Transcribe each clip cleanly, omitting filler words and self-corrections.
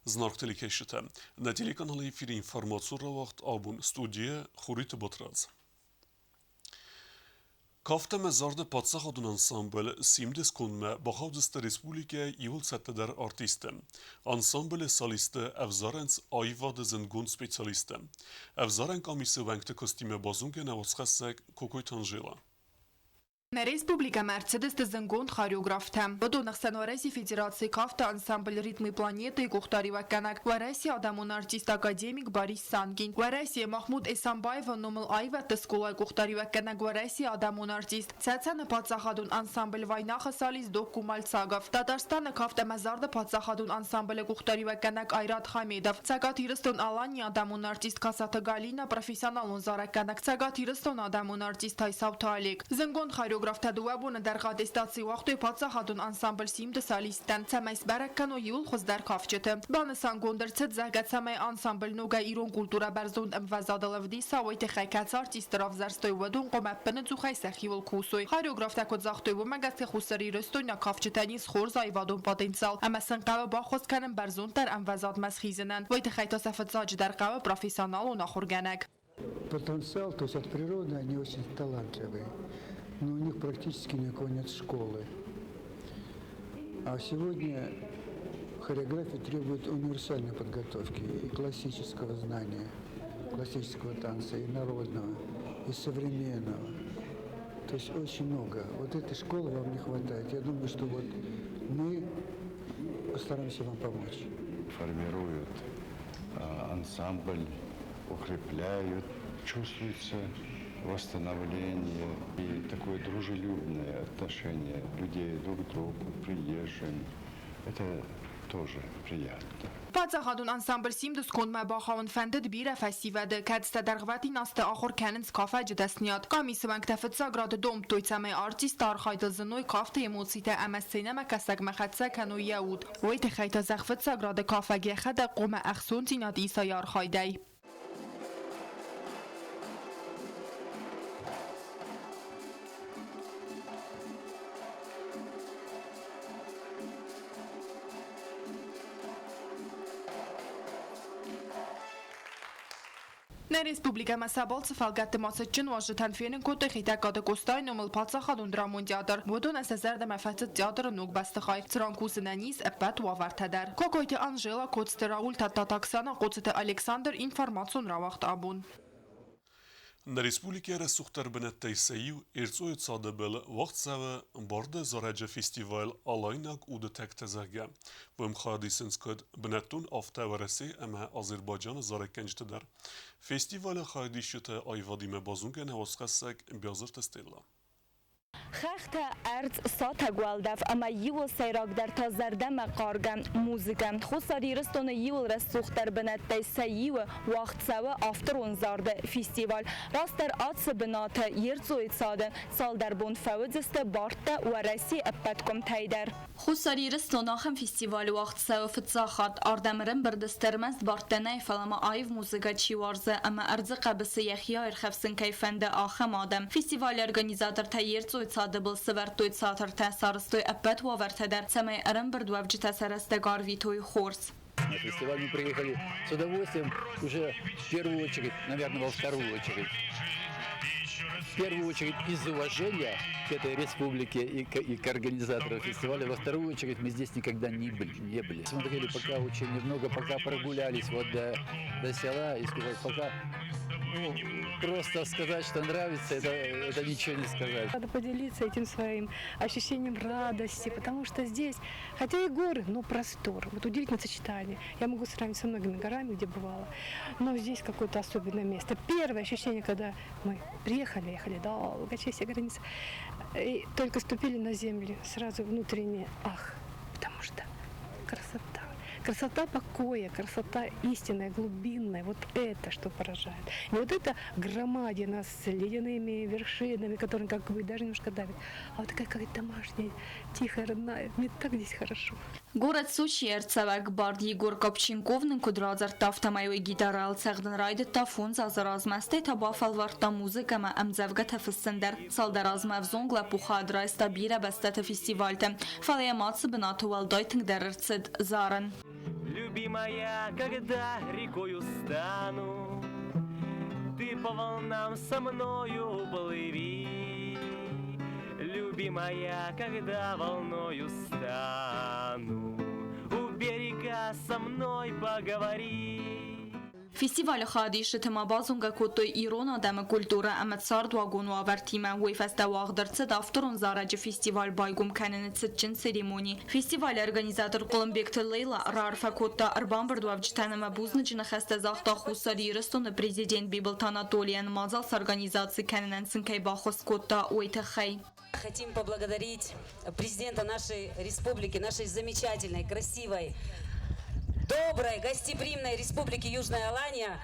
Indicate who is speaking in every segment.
Speaker 1: Znarktelik eşite. Na telekanalı efiri informasyonra vaxt abun studiye Xurît Botraz. Kafte mezarde patsa hadun ansambl simdes kunme baxavdiste Respublike yul setteder artiste. Ansambl saliste evzarenc ayvad zingun specialiste. Evzarenc amise venkte kostime bazunge nevasxesek kokoy tanjela.
Speaker 2: На Республика Мерцедес Зенгонд хореографта. Бодонах Сануареси Федерации Кафта ансамбль ритмы планеты и Кухтари Ваканак. Вареси Адамун артист академик Борис Сангин. Вареси Махмуд Эсамбаева номал Айва Тескулай Кухтари Ваканак. Вареси Адамун артист. Цецана Пацахадун ансамбль Вайнаха Салис Док Кумальцагов. Татарстана Кафта Мазарда Пацахадун ансамбль Кухтари Ваканак Айрат Хамедов. Цагат Ирстон Алани Адамун артист Касата Галина профессионал Зараканак. Цагат Ирстон Адамун артист Тайсав Талик. Зенгонд Хореографта дуабуна дар гадестаци вақти Пацахадун ансамбль симд салистан. Цамайс бараккан юл хуз дар кафчете. Банасан гондерцет загат цамай ансамбль нуга ирон культура барзон мвазадалавди савайт хайкац артист равзарстой вадун қомаппен цухай сахивол кусой. Хореографта код захтой в магазин хусари ростой на кафчетани схор зайвадун потенциал. Амасан қава бахоз канем барзон тар мвазад масхизенан. Вайт хайта сафатзач дар қава профессионал нахурганак.
Speaker 3: Потенциал, то есть от природы они очень талантливые. Но у них практически никакой нет школы. А сегодня хореография требует универсальной подготовки и классического знания, классического танца, и народного, и современного. То есть очень много. Вот этой школы вам не хватает. Я думаю, что вот мы постараемся вам помочь.
Speaker 4: Формируют ансамбль, укрепляют, чувствуется восстановление и такое дружелюбное отношение людей друг к другу, приезжим. Это тоже приятно.
Speaker 2: Пацахадун ансамбль симдус кунма бахаун фендед бира фестиваде кадста даргвати насте ахор кененс кафе ждесният. Камис ванктафтса град дом тойцаме артист архайда зной кафте эмоците амсценема касак махатса кану яуд. Войт хайта захфтса град кафе гехада قوم اخسون تیناد ایسای архайдай. На Республика Масаболц фалгат Масачин Вашингтон фенин коты хитакады Костай номал Пацахадун драмон театр. Водон асазарда мафатит театр нуг бастахай. Цранкусына низ эппат вавартадар. Кокойте Анжела Коцте Рауль Татаксана Коцте Александр информацион равахт абун.
Speaker 1: Na Respublike Resухтар Benette Seyu Erzoy Sadebel Wachtsave Borde Zarege Festival Alaynak u de Tekte Zerge. Vim Khadisenskud Benettun Afte Veresi Eme Azerbaycan Zarekenjte der. Festival Khadishte Ayvadime Bazunge Nevaskhasek Biazır Testella.
Speaker 5: خخت ارز سات گوالدف اما یول سیراک در تا زرده مقارگم موزیکم خساری رستون یول رسوخ در بنت سیو وقت سوا آفترون زارده فستیوال راست در آتس بنات یرزوی ساده سال در بون فوزست بارت و رسی اپت کم تایدر خساری رستون آخم فستیوال وقت سوا فتزاخات آردمرم بردسترمز بارت نیفلما آیو موزیکا چی وارزه اما ارز قبسی یخیا ارخفسن کیفنده آخم آدم فستیوال ارگانیزاتر تا یرزوی ساده بل سوارتوی ساتر تسارستوی اپت وارتدر سمای ارم بردوابج تسارستگار ویتوی خورس.
Speaker 6: На фестиваль мы приехали с удовольствием, уже в первую очередь, наверное, во вторую очередь. В первую очередь из уважения к этой республике и к организаторам фестиваля. Во вторую очередь мы здесь никогда не были. Смотрели пока очень немного, пока прогулялись вот до села и сказать, пока просто сказать, что нравится, это ничего не сказать.
Speaker 7: Надо поделиться этим своим ощущением радости, потому что здесь, хотя и горы, но простор. Вот удивительное сочетание. Я могу сравнить со многими горами, где бывала, но здесь какое-то особенное место. Первое ощущение, когда мы ехали долго, через все границы, и только ступили на землю, сразу внутренне, потому что красота. Красота покоя, красота истинная, глубинная, вот это, что поражает. Не вот это громадина с ледяными вершинами, которые как бы даже немножко давят, а вот такая какая-то домашняя, тихая, родная. Мне так здесь хорошо.
Speaker 5: Город Сочи Эрцевак Бард Егор Копченковның кудразар тафтамай гитарал цағдын райды тафун зазыр азмасты таба фалварта музыкама амзавга тафыссындыр. Салдар азмавзонгла пухад райста бира бастата фестивальты. Фалия матсы бына тувалдай тыңдарырцыд зарын.
Speaker 8: любимая, когда рекою стану, ты по волнам со мною плыви, любимая, когда волною стану, у берега со мной поговори.
Speaker 5: فستیوال خادیش تما بازونگا کوتوی ایران آدم کلتورا امت سارد واگون و آورتیما وی فست واغدرت دافترون زارج فستیوال بایگوم کنن تسجن سریمونی فستیوال ارگانیزاتور قلمبیکت لیلا رارفا کوتا اربان بردو افجتن مبوزن جن خسته زاختا خوصاری رستون президент Библ Анатолиан Мазал с организацией کنن سنکای باخوز کوتا ویت خی.
Speaker 9: Хотим поблагодарить президента нашей республики, нашей замечательной, красивой, доброй, гостеприимной республики Южная Алания,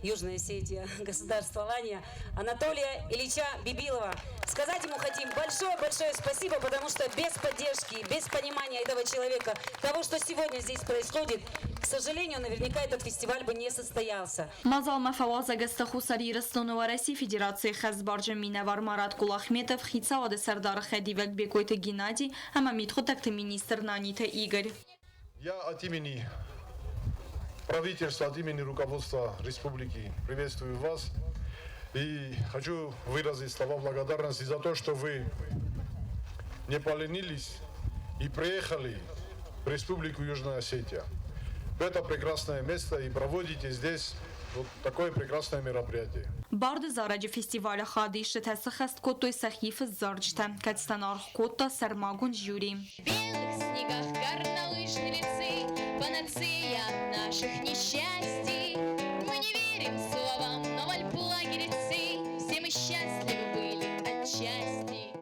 Speaker 9: Южная Осетия, государство Алания, Анатолия Ильича Бибилова. Сказать ему хотим большое-большое спасибо, потому что без поддержки, без понимания этого человека, того, что сегодня здесь происходит, к сожалению, наверняка этот фестиваль бы не состоялся.
Speaker 5: Мазал мафаваза гастахусари растonu России Федерации хазбарджа минавар Марат Кулахметов хицавады сардар хадивек бекойта Геннадий, ама митхотакты министр Нанита Игорь.
Speaker 10: Я от имени правительства, от имени руководства республики приветствую вас и хочу выразить слова благодарности за то, что вы не поленились и приехали в Республику Южная Осетия. В это прекрасное место и проводите здесь вот такое прекрасное мероприятие.
Speaker 5: Барды зараджи фестиваля хадиши тесахаст котой сахиф зарджта, катстанар кота сармагун жюри.
Speaker 11: В белых снегах горнолыжные лесы, панацея наших несчастий. Мы не верим словам, но в альплагерицы все мы счастливы были отчасти.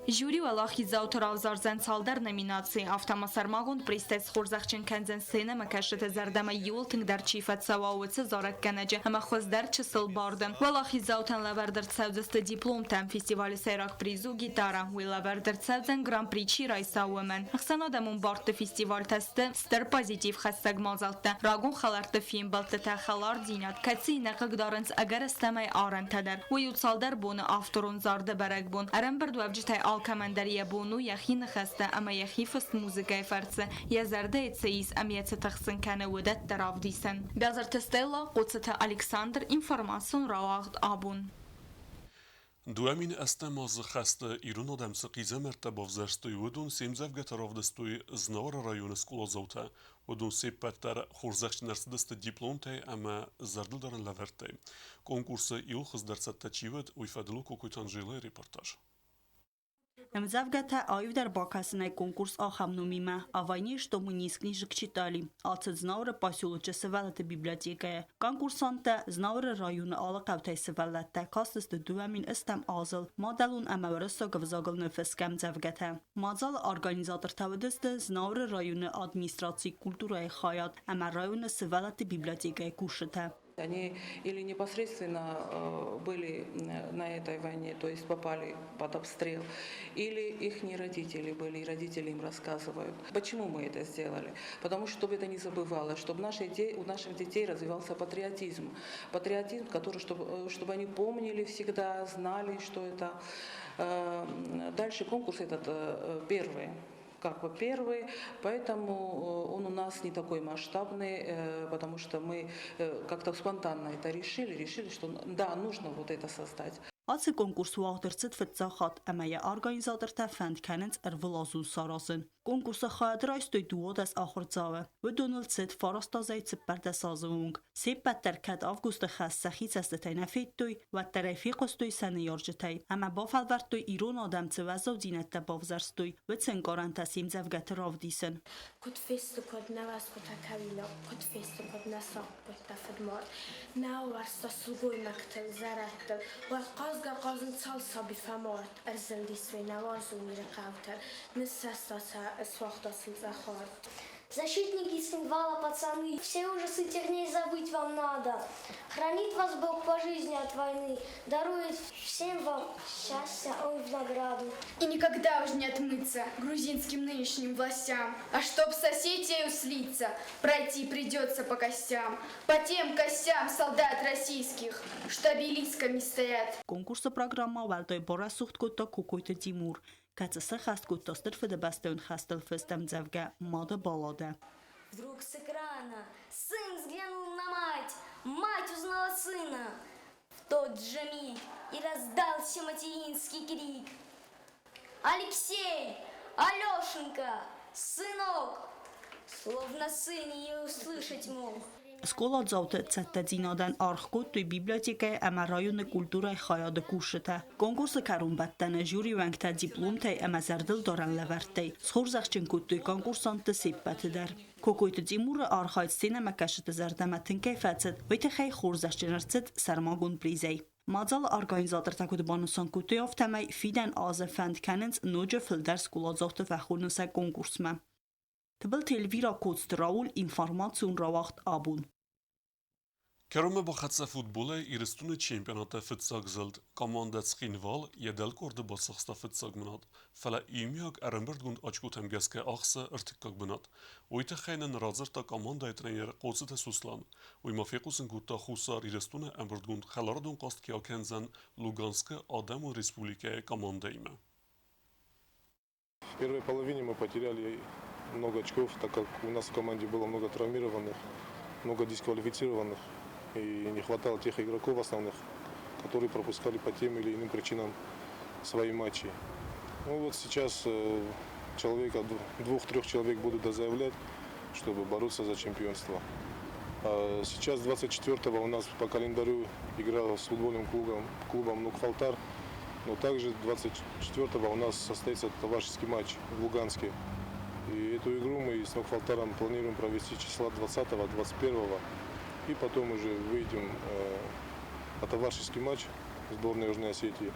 Speaker 5: Жюри Аллахи заутарав зарзен салдар номинации автомасармагунд пристес хорзахчен кензен сцена макашет зардама юлтинг дар чифат савауце зарак канаджа ама хоздар чисел барден Аллахи заутан лавердер цавзест диплом там фестиваль сайрак призу гитара уи лавердер цавзен гран-при чирай саумен ахсанадамун барт фестиваль тесте стер позитив хастаг мазалта рагун халарт фильм балта та халар динат каци нақагдаранс агар стамай аран тадар уи утсалдар буны авторун зарда барак бун арам берду авжитай Алкамандariya bunu yaxin xasta ama yaxifast muzikay farsa ya zarda etseis amiyatsa taxsin kana wadat taravdisan Bazar Stella qotsata Alexander information rawagd abun
Speaker 1: Дуамин астамаз хаста ирун адам сaqiza mertaba vzashtoy ودون семзавга таравдастой знавара района скулозаута ودون сепаттар хорзахчнарсдасты дипломтай ама зардылдарын лавертай конкурса ил хыздарсаттачиват уйфадылу кокуйтанжилы репортаж
Speaker 12: Мзавгата айвдар бакасынай конкурс ахамнумима, авайни что мы не книжек читали. Ацет знаура поселоча севалата библиотекая. Конкурсанта знаура района алакавтай севалата кастысты дуамин истам азыл. Мадалун амаврысо гавзагал нефескам завгата. Мазал организатор тавдысты знаура района администрации культуры хаят, ама района севалата библиотекая кушата.
Speaker 13: Они или непосредственно были на этой войне, то есть попали под обстрел, или их родители были, и родители им рассказывают. Почему мы это сделали? Потому что, чтобы это не забывалось, чтобы у наших детей развивался патриотизм. Патриотизм, который, чтобы они помнили всегда, знали, что это. Дальше конкурс этот первый. Как бы первый, поэтому он у нас не такой масштабный, потому что мы как-то спонтанно это решили, что да, нужно вот это создать.
Speaker 12: Ացը կոնկուրս ուաղդրցըտ վծախատ əməyə organizatorta fənd kənենց ərvılazun sarasın. Konkursa xayadıraystoy duodas axırcavı və donulcıt farastazaycı pərdəsazıvung. Seppətlər kəd avgusta xəssə xizəstətəyinə fettoy və tərəfiqostoy səni yarcıtay. Əmə bafalvartoy İron adamcı və zavdinətdə bavzarstoy və cənqarantə simzəvgəti ravdisin.
Speaker 14: Kod festu, kod nevaz, kod akavila, kod festu, kod nesaq, kod tafadmat. Nauvarsta suguj mektel zərəttel, Qazga qazın çalsa bifəmat, ərzəndi svina varzu mire qavtər, nissəstasa əsvaqdasın zəxar.
Speaker 15: Защитники символа, пацаны, все ужасы терней забыть вам надо. Хранит вас Бог по жизни от войны, дарует всем вам счастье, он в награду.
Speaker 16: И никогда уже не отмыться грузинским нынешним властям, а чтоб с Осетией слиться, пройти придется по костям, по тем костям солдат российских, что обелисками стоят.
Speaker 12: Конкурса программа валтой бора сухткота кукойта Тимур. Кацаса хаст кутастыр феде бастон хастел фестам завга мада балада.
Speaker 15: Вдруг с экрана сын взглянул на мать, мать узнала сына. В тот же миг и раздался материнский крик. Алексей, Алешенька, сынок, словно сын ее услышать мог.
Speaker 12: Սկոլաձավտը ցտտեցինադան արխկոտ ու բիբլիոթեկայի ամառայունը կուլտուրայի խայադը կուշտը կոնկուրսը կարում բատտանը ժյուրի վանկտա դիպլոմ թե ամազարդել դորան լավարտե սխորզախչեն կուտի կոնկուրսանտը սիպպատդար կոկոյտը դիմուրը արխայց սինեմա կաշտը զարդամատն կայֆացդ վայթեխայ խորզախչենարցդ սարմագուն պլիզեի Մածալ արգայնզատր տակուտ բանուսան կուտեով թեմայ ֆիդեն ազը ֆանդ կանենց նոջը ֆիլդար սկոլաձավտը վախունուսա կոնկուրսմա Թբլ թելվիրա կոց դրաուլ ինֆորմացիոն ռավախտ աբուն
Speaker 1: Kerome baxatsa futbole iristune çempionata fıtsak zıld komanda Schinval yedel kordu basıxsta fıtsak mınat. Fela imyak erembert açkut hemgeske axsa ırtıkkak bınat. Oyta xeynen razır ta komanda trener qoçı te suslan. Oyma fekusin gutta xusar iristune embert gund xelaradun qast ki akenzen Luganskı Ademu Respublikaya komanda ime.
Speaker 17: В первой половине мы потеряли много очков, так как у нас в команде было много травмированных, много дисквалифицированных. И не хватало тех игроков основных, которые пропускали по тем или иным причинам свои матчи. Ну вот сейчас двух-трех человек будут заявлять, чтобы бороться за чемпионство. А сейчас 24-го у нас по календарю игра с футбольным клубом Нукфалтар, но также 24-го у нас состоится товарищеский матч в Луганске. И эту игру мы с Нукфалтаром планируем провести числа 20-го, 21-го. И потом уже выйдем на товарищеский матч сборной Южной Осетии.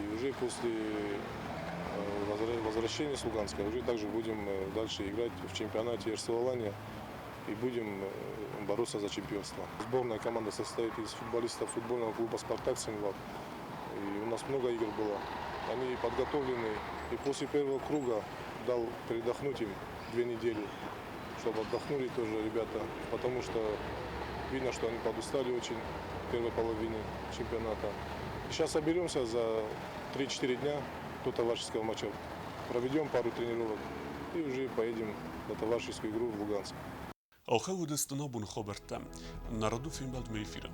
Speaker 17: И уже после возвращения с Луганска уже также будем дальше играть в чемпионате Ерсу-Алания и будем бороться за чемпионство. Сборная команда состоит из футболистов футбольного клуба «Спартак» Цинвал. И у нас много игр было. Они подготовлены. И после первого круга дал передохнуть им 2 недели, чтобы отдохнули тоже ребята, потому что видно, что они подустали очень в первой половине чемпионата. И сейчас соберемся за 3-4 дня до товарищеского матча. Проведем пару тренировок и уже поедем на товарищескую игру в Луганск.
Speaker 1: Ахавудестана бун хабертам. Народу финбалд мейфира.